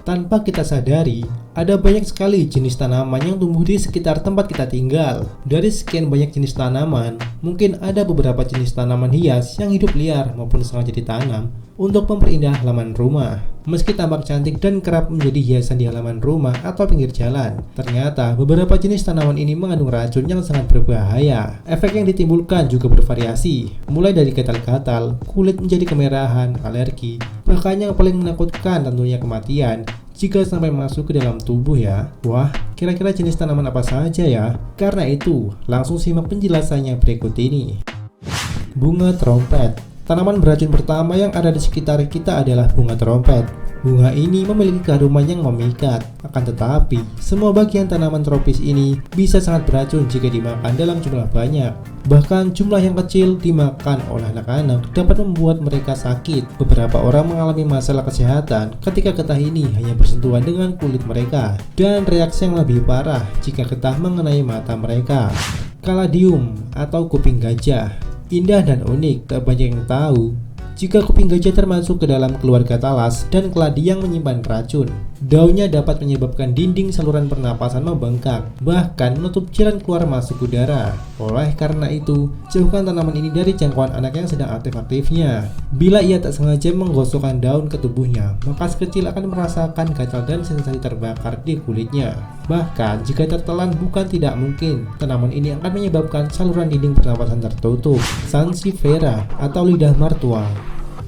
Tanpa kita sadari, ada banyak sekali jenis tanaman yang tumbuh di sekitar tempat kita tinggal. Dari sekian banyak jenis tanaman, mungkin ada beberapa jenis tanaman hias yang hidup liar maupun sengaja ditanam untuk memperindah halaman rumah. Meski tampak cantik dan kerap menjadi hiasan di halaman rumah atau pinggir jalan, ternyata beberapa jenis tanaman ini mengandung racun yang sangat berbahaya. Efek yang ditimbulkan juga bervariasi, mulai dari gatal-gatal, kulit menjadi kemerahan, alergi, bahkan yang paling menakutkan tentunya kematian jika sampai masuk ke dalam tubuh ya. Wah, kira-kira jenis tanaman apa saja ya? Karena itu, langsung simak penjelasannya berikut ini. Bunga trompet. Tanaman beracun pertama yang ada di sekitar kita adalah bunga trompet. Bunga ini memiliki keharuman yang memikat. Akan tetapi, semua bagian tanaman tropis ini bisa sangat beracun jika dimakan dalam jumlah banyak. Bahkan jumlah yang kecil dimakan oleh anak-anak dapat membuat mereka sakit. Beberapa orang mengalami masalah kesehatan ketika getah ini hanya bersentuhan dengan kulit mereka, dan reaksi yang lebih parah jika getah mengenai mata mereka. Caladium atau kuping gajah. Indah dan unik, tak banyak yang tahu jika kuping gajah termasuk ke dalam keluarga talas dan keladi yang menyimpan racun. Daunnya dapat menyebabkan dinding saluran pernapasan membengkak, bahkan menutup jalan keluar masuk udara. Oleh karena itu, jauhkan tanaman ini dari jangkauan anak yang sedang aktif-aktifnya. Bila ia tak sengaja menggosokkan daun ke tubuhnya, maka si kecil akan merasakan gatal dan sensasi terbakar di kulitnya. Bahkan jika tertelan bukan tidak mungkin, tanaman ini akan menyebabkan saluran dinding pernapasan tertutup. Sansevieria atau lidah mertua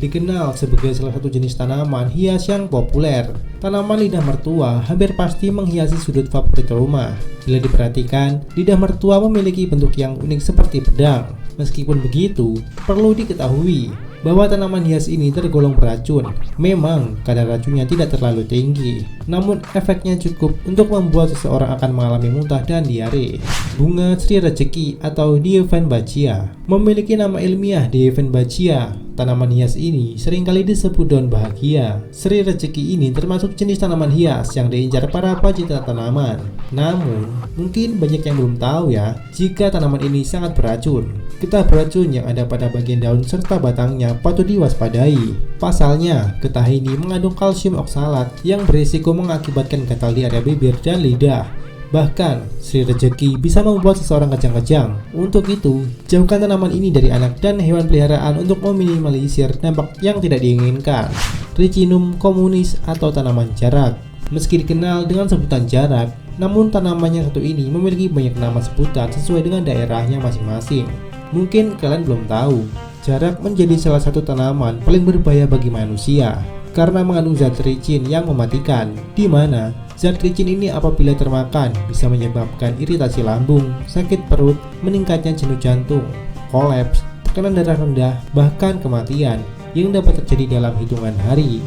dikenal sebagai salah satu jenis tanaman hias yang populer. Tanaman lidah mertua hampir pasti menghiasi sudut favorit rumah. Bila diperhatikan, lidah mertua memiliki bentuk yang unik seperti pedang. Meskipun begitu, perlu diketahui bahwa tanaman hias ini tergolong beracun. Memang kadar racunnya tidak terlalu tinggi, namun efeknya cukup untuk membuat seseorang akan mengalami muntah dan diare. Bunga Sri Rezeki atau Dieffenbachia memiliki nama ilmiah Dieffenbachia. Tanaman hias ini seringkali disebut daun bahagia. Sri Rezeki ini termasuk jenis tanaman hias yang diincar para pecinta tanaman. Namun, mungkin banyak yang belum tahu ya, jika tanaman ini sangat beracun. Getah beracun yang ada pada bagian daun serta batangnya patut diwaspadai. Pasalnya, getah ini mengandung kalsium oksalat yang berisiko mengakibatkan gatal di area bibir dan lidah. Bahkan, Sri Rezeki bisa membuat seseorang kejang-kejang. Untuk itu, jauhkan tanaman ini dari anak dan hewan peliharaan untuk meminimalisir dampak yang tidak diinginkan. Ricinum communis atau tanaman jarak. Meski dikenal dengan sebutan jarak, namun tanaman yang satu ini memiliki banyak nama sebutan sesuai dengan daerahnya masing-masing. Mungkin kalian belum tahu, jarak menjadi salah satu tanaman paling berbahaya bagi manusia karena mengandung zat ricin yang mematikan, di mana zat ricin ini apabila termakan bisa menyebabkan iritasi lambung, sakit perut, meningkatnya jenuh jantung, kolaps, tekanan darah rendah, bahkan kematian yang dapat terjadi dalam hitungan hari.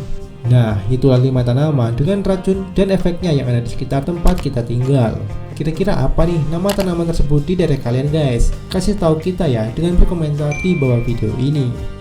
Nah, itulah 5 tanaman dengan racun dan efeknya yang ada di sekitar tempat kita tinggal. Kira-kira apa nih nama tanaman tersebut di daerah kalian guys? Kasih tahu kita ya dengan berkomentar di bawah video ini.